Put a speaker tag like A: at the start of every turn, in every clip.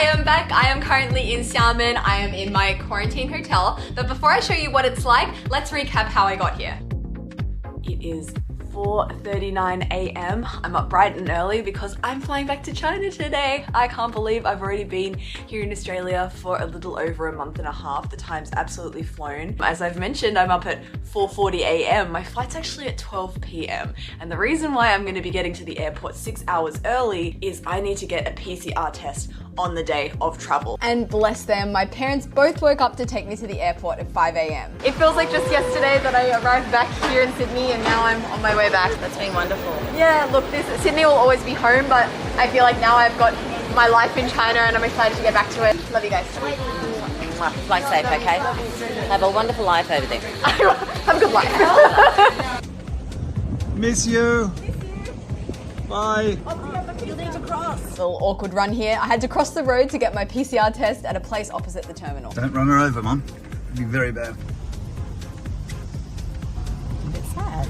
A: am back. I am currently in Xiamen. I am in my quarantine hotel. But before I show you what it's like, let's recap how I got here. It is 4:39 a.m. I'm up bright and early because I'm flying back to China today. I can't believe I've already been here in Australia for a little over a month and a half. The time's absolutely flown. As I've mentioned, I'm up at 4:40 a.m. My flight's actually at 12 p.m. And the reason why I'm going to be getting to the airport 6 hours early is I need to get a PCR test on the day of travel.
B: And bless them, my parents both woke up to take me to the airport at 5 a.m.
A: It feels like just yesterday that I arrived back here in Sydney and now I'm on my way back.
C: That's been wonderful.
A: Yeah, look, Sydney will always be home, but I feel like now I've got my life in China and I'm excited to get back to it. Love you guys.
C: Fly safe, okay? Have a wonderful life over there.
A: Have a good life.
D: Miss you. Bye.
C: You'll need to cross.
B: Little awkward run here. I had to cross the road to get my PCR test at a place opposite the terminal.
D: Don't run her over, Mum. It'd be very bad.
C: A bit sad.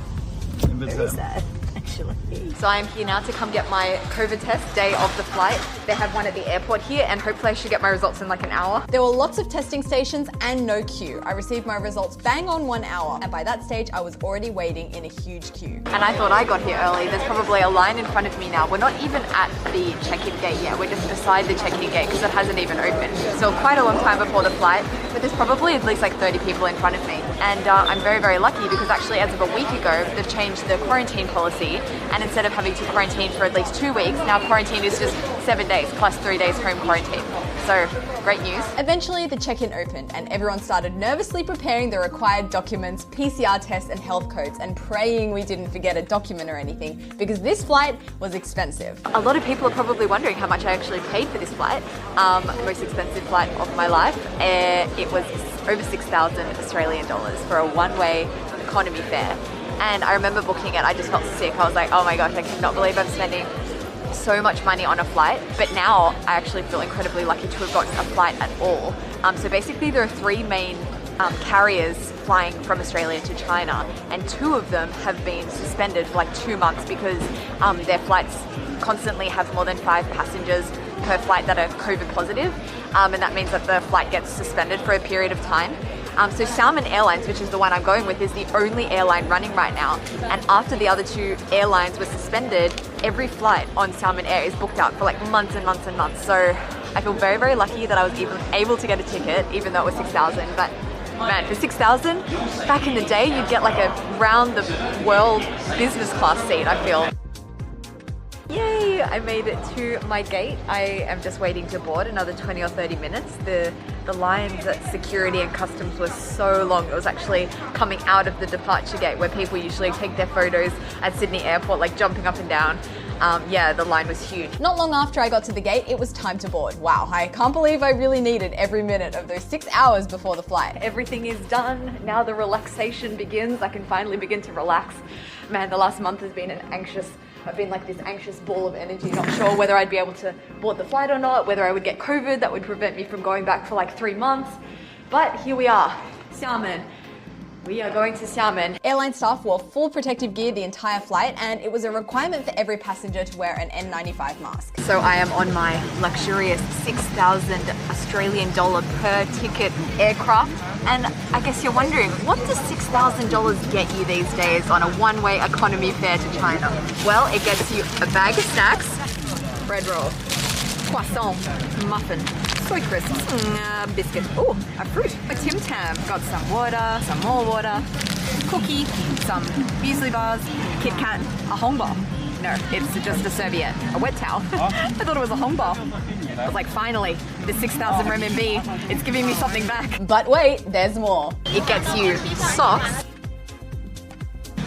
C: Very sad, actually.
A: So I'm here now to come get my COVID test day of the flight. They have one at the airport here and hopefully I should get my results in like an hour.
B: There were lots of testing stations and no queue. I received my results bang on 1 hour, and by that stage I was already waiting in a huge queue.
A: And I thought I got here early. There's probably a line in front of me now. We're not even at the check-in gate yet. We're just beside the check-in gate because it hasn't even opened. So quite a long time before the flight, but there's probably at least like 30 people in front of me. And I'm very, very lucky because actually as of a week ago, they've changed the quarantine policy, and instead of having to quarantine for at least 2 weeks, now quarantine is just 7 days plus 3 days home quarantine. So great news.
B: Eventually the check-in opened and everyone started nervously preparing the required documents, PCR tests and health codes, and praying we didn't forget a document or anything because this flight was expensive.
A: A lot of people are probably wondering how much I actually paid for this flight. Most expensive flight of my life. It was over 6,000 Australian dollars for a one-way economy fare. And I remember booking it, I just felt sick. I was like, oh my gosh, I cannot believe I'm spending so much money on a flight. But now I actually feel incredibly lucky to have gotten a flight at all. So basically there are three main carriers flying from Australia to China, and two of them have been suspended for like 2 months because their flights constantly have more than 5 passengers per flight that are COVID positive. And that means that the flight gets suspended for a period of time. So Xiamen Airlines, which is the one I'm going with, is the only airline running right now. And after the other two airlines were suspended, every flight on Xiamen Air is booked out for like months and months and months. So I feel very, very lucky that I was even able to get a ticket, even though it was 6,000. But man, for 6,000, back in the day, you'd get like a round the world business class seat, I feel. Yay, I made it to my gate. I am just waiting to board another 20 or 30 minutes. The lines at security and customs were so long. It was actually coming out of the departure gate where people usually take their photos at Sydney Airport, like jumping up and down. Yeah, the line was huge.
B: Not long after I got to the gate, it was time to board. Wow, I can't believe I really needed every minute of those 6 hours before the flight.
A: Everything is done. Now the relaxation begins. I can finally begin to relax. Man, the last month has been I've been like this anxious ball of energy, not sure whether I'd be able to board the flight or not, whether I would get COVID that would prevent me from going back for like 3 months. But here we are, Xiamen. We are going to Xiamen.
B: Airline staff wore full protective gear the entire flight, and it was a requirement for every passenger to wear an N95 mask.
A: So I am on my luxurious 6,000 Australian dollar per ticket aircraft. And I guess you're wondering, what does $6,000 get you these days on a one-way economy fare to China? Well, it gets you a bag of snacks, bread roll, croissant, muffin, soy crisps, biscuit, oh, a fruit, a Tim Tam, got some water, some more water, cookie, some muesli bars, Kit Kat, a hongbao. No, it's just a serviette, a wet towel. I thought it was a hongbao. I was like, finally, the 6,000 RMB, it's giving me something back.
B: But wait, there's more.
A: It gets you socks,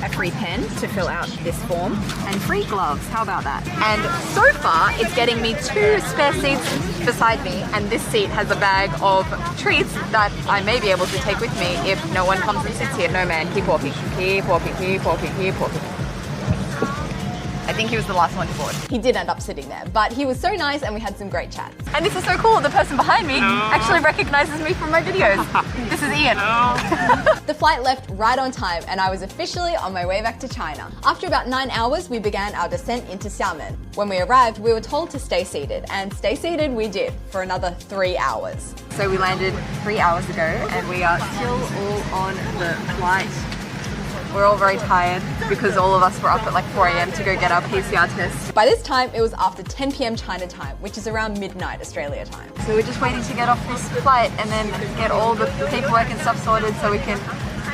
A: a free pen to fill out this form, and free gloves. How about that? And so far, it's getting me 2 spare seats beside me, and this seat has a bag of treats that I may be able to take with me if no one comes and sits here. No man, keep walking, keep walking, keep walking, keep walking. A think he was the last one to board.
B: He did end up sitting there, but he was so nice and we had some great chats.
A: And this is so cool. The person behind me actually recognizes me from my videos. This is Ian.
B: The flight left right on time and I was officially on my way back to China. After about 9 hours, we began our descent into Xiamen. When we arrived, we were told to stay seated, and stay seated we did for another 3 hours.
A: So we landed 3 hours ago and we are still all on the flight. We're all very tired because all of us were up at like 4 a.m. to go get our PCR tests.
B: By this time, it was after 10 p.m. China time, which is around midnight Australia time.
A: So we're just waiting to get off this flight and then get all the paperwork and stuff sorted so we can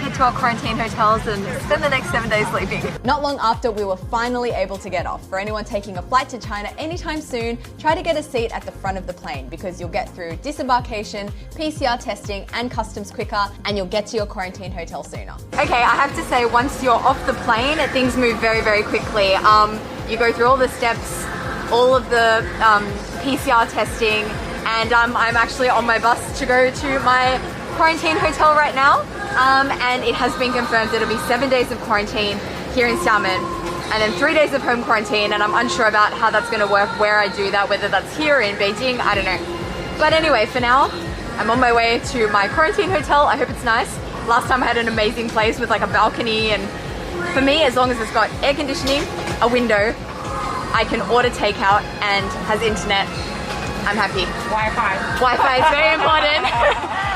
A: head to our quarantine hotels and spend the next 7 days sleeping.
B: Not long after, we were finally able to get off. For anyone taking a flight to China anytime soon, try to get a seat at the front of the plane because you'll get through disembarkation, PCR testing and customs quicker, and you'll get to your quarantine hotel sooner.
A: Okay, I have to say, once you're off the plane, things move very, very quickly. You go through all the steps, all of the PCR testing, and I'm actually on my bus to go to my quarantine hotel right now. And it has been confirmed it'll be 7 days of quarantine here in Xiamen and then 3 days of home quarantine, and I'm unsure about how that's going to work, where I do that, whether that's here in Beijing, I don't know. But anyway, for now, I'm on my way to my quarantine hotel. I hope it's nice. Last time I had an amazing place with like a balcony, and for me, as long as it's got air conditioning, a window, I can order takeout and has internet, I'm happy. Wi-Fi is very important.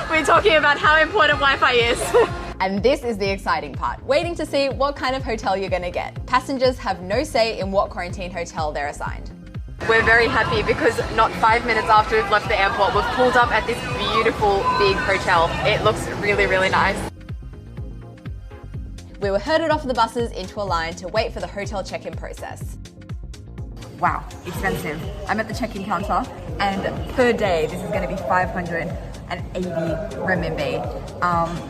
A: We're talking about how important Wi-Fi is.
B: And this is the exciting part, waiting to see what kind of hotel you're gonna get. Passengers have no say in what quarantine hotel they're assigned.
A: We're very happy because not 5 minutes after we've left the airport, we've pulled up at this beautiful big hotel. It looks really, really nice.
B: We were herded off the buses into a line to wait for the hotel check-in process.
A: Wow, expensive. I'm at the check-in counter and per day this is going to be 580 renminbi.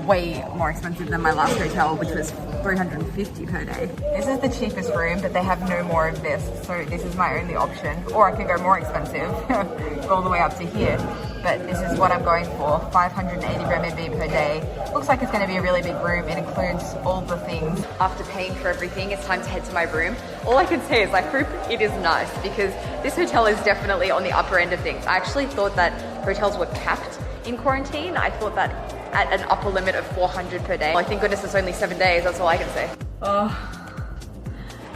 A: Way more expensive than my last hotel, which was 350 per day. This is the cheapest room, but they have no more of this, so this is my only option. Or I could go more expensive, go all the way up to here. But this is what I'm going for, 580 renminbi per day. Looks like it's going to be a really big room. It includes all the things. After paying for everything, it's time to head to my room. All I can say is I hope it is nice because this hotel is definitely on the upper end of things. I actually thought that hotels were capped in quarantine. I thought that at an upper limit of 400 per day. Well, thank goodness it's only 7 days, that's all I can say.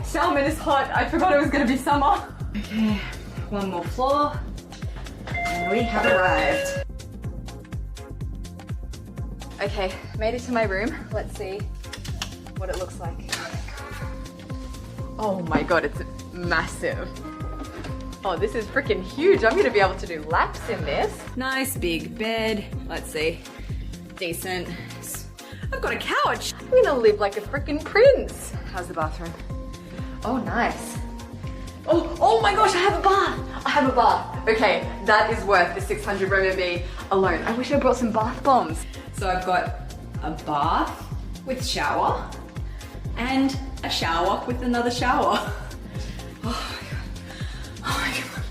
A: Xiamen is hot. I forgot it was going to be summer. Okay, one more floor. And we have arrived. Okay, made it to my room. Let's see what it looks like. Oh my god, it's massive. Oh, this is freaking huge. I'm gonna be able to do laps in this. Nice big bed. Let's see. Decent. I've got a couch. I'm gonna live like a freaking prince. How's the bathroom? Oh, nice. Oh my gosh, I have a bath. I have a bath. Okay, that is worth the 600 renminbi alone. I wish I brought some bath bombs. So I've got a bath with shower and a shower with another shower. Oh my god,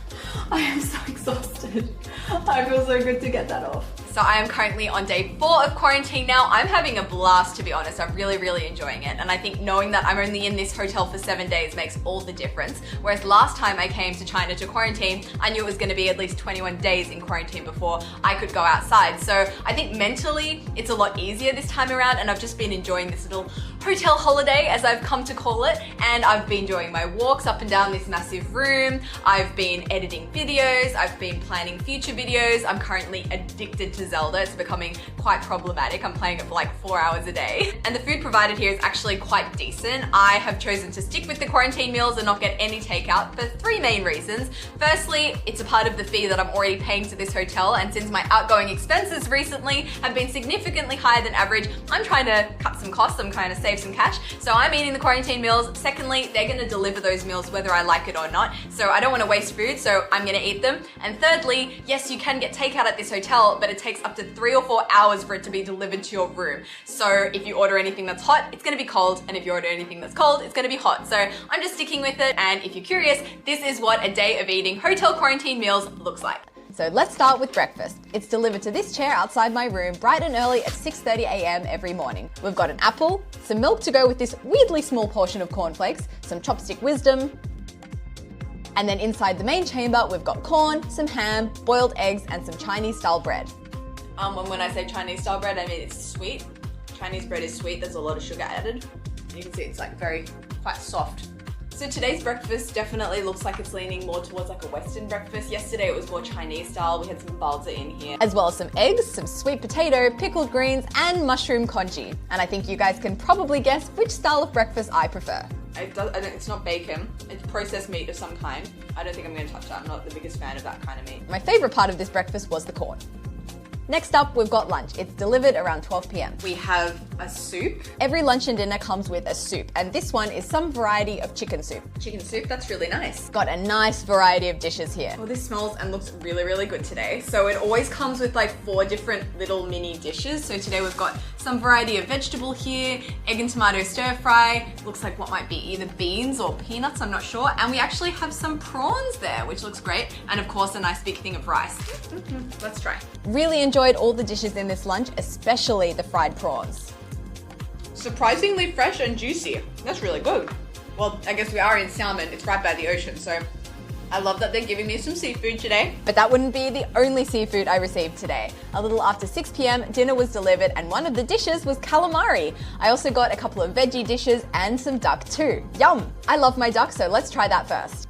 A: I am so exhausted. I feel so good to get that off. So I am currently on day 4 of quarantine now. I'm having a blast, to be honest. I'm really, really enjoying it. And I think knowing that I'm only in this hotel for 7 days makes all the difference. Whereas last time I came to China to quarantine, I knew it was gonna be at least 21 days in quarantine before I could go outside. So I think mentally it's a lot easier this time around, and I've just been enjoying this little hotel holiday, as I've come to call it. And I've been doing my walks up and down this massive room. I've been editing videos. I've been planning future videos. I'm currently addicted to Zelda. It's becoming quite problematic. I'm playing it for like 4 hours a day. And the food provided here is actually quite decent. I have chosen to stick with the quarantine meals and not get any takeout for 3 main reasons. Firstly, it's a part of the fee that I'm already paying to this hotel, and since my outgoing expenses recently have been significantly higher than average, I'm trying to cut some costs. I'm trying to save some cash. So I'm eating the quarantine meals. Secondly, they're gonna deliver those meals whether I like it or not. So I don't wanna waste food, so I'm gonna eat them. And thirdly, yes, you can get takeout at this hotel, but it takes up to 3 or 4 hours for it to be delivered to your room. So if you order anything that's hot, it's gonna be cold. And if you order anything that's cold, it's gonna be hot. So I'm just sticking with it. And if you're curious, this is what a day of eating hotel quarantine meals looks like.
B: So let's start with breakfast. It's delivered to this chair outside my room bright and early at 6:30 a.m. every morning. We've got an apple, some milk to go with this weirdly small portion of cornflakes, some chopstick wisdom, And then inside the main chamber, we've got corn, some ham, boiled eggs, and some Chinese-style bread.
A: When I say Chinese-style bread, I mean it's sweet. Chinese bread is sweet, there's a lot of sugar added. You can see it's like quite soft. So today's breakfast definitely looks like it's leaning more towards like a Western breakfast. Yesterday it was more Chinese style. We had some balza in here.
B: As well as some eggs, some sweet potato, pickled greens, and mushroom congee. And I think you guys can probably guess which style of breakfast I prefer.
A: It's not bacon, it's processed meat of some kind. I don't think I'm gonna touch that. I'm not the biggest fan of that kind of meat.
B: My favorite part of this breakfast was the corn. Next up, we've got lunch. It's delivered around 12 p.m.
A: We have a soup.
B: Every lunch and dinner comes with a soup, and this one is some variety of chicken soup.
A: Chicken soup, that's really nice.
B: Got a nice variety of dishes here.
A: Well, this smells and looks really, really good today. So it always comes with like 4 different little mini dishes. So today we've got some variety of vegetable here, egg and tomato stir fry, looks like what might be either beans or peanuts, I'm not sure. And we actually have some prawns there, which looks great. And of course, a nice big thing of rice. Let's try.
B: Really enjoyed all the dishes in this lunch, especially the fried prawns.
A: Surprisingly fresh and juicy. That's really good. Well, I guess we are in Xiamen, it's right by the ocean, so I love that they're giving me some seafood today.
B: But that wouldn't be the only seafood I received today. A little after 6 p.m, dinner was delivered and one of the dishes was calamari. I also got a couple of veggie dishes and some duck too. Yum! I love my duck, so let's try that first.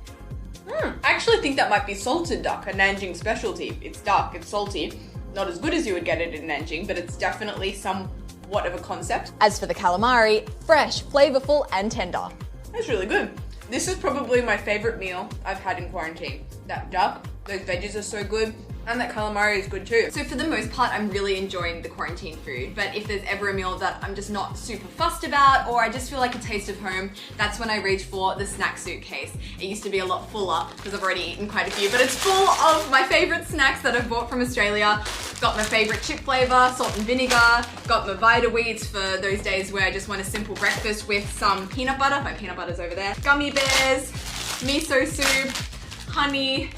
A: I actually think that might be salted duck, a Nanjing specialty. It's dark, it's salty. Not as good as you would get it in Nanjing, but it's definitely somewhat of a concept.
B: As for the calamari, fresh, flavorful, and tender.
A: That's really good. This is probably my favorite meal I've had in quarantine. That duck, those veggies are so good, and that calamari is good too. So for the most part, I'm really enjoying the quarantine food, but if there's ever a meal that I'm just not super fussed about, or I just feel like a taste of home, that's when I reach for the snack suitcase. It used to be a lot fuller, because I've already eaten quite a few, but it's full of my favorite snacks that I've bought from Australia. Got my favorite chip flavor, salt and vinegar. Got my Vita Wheats for those days where I just want a simple breakfast with some peanut butter. My peanut butter's over there. Gummy bears, miso soup, honey,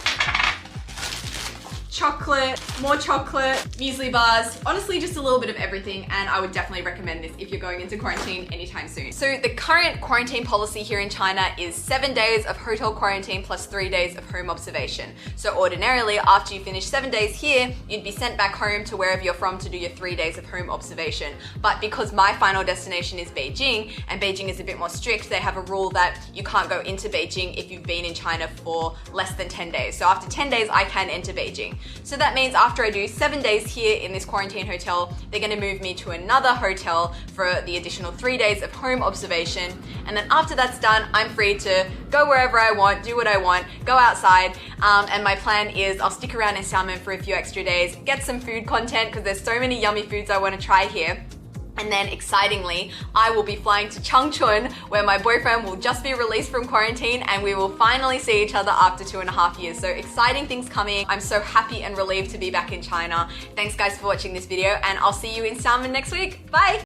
A: chocolate, more chocolate, muesli bars, honestly just a little bit of everything, and I would definitely recommend this if you're going into quarantine anytime soon. So the current quarantine policy here in China is 7 days of hotel quarantine plus 3 days of home observation. So ordinarily, after you finish 7 days here, you'd be sent back home to wherever you're from to do your 3 days of home observation. But because my final destination is Beijing, and Beijing is a bit more strict, they have a rule that you can't go into Beijing if you've been in China for less than 10 days. So after 10 days, I can enter Beijing. So that means after I do 7 days here in this quarantine hotel, they're gonna move me to another hotel for the additional 3 days of home observation. And then after that's done, I'm free to go wherever I want, do what I want, go outside. And my plan is I'll stick around in Xiamen for a few extra days, get some food content because there's so many yummy foods I wanna try here. And then excitingly, I will be flying to Changchun where my boyfriend will just be released from quarantine and we will finally see each other after 2.5 years. So exciting things coming. I'm so happy and relieved to be back in China. Thanks guys for watching this video and I'll see you in Xiamen next week. Bye!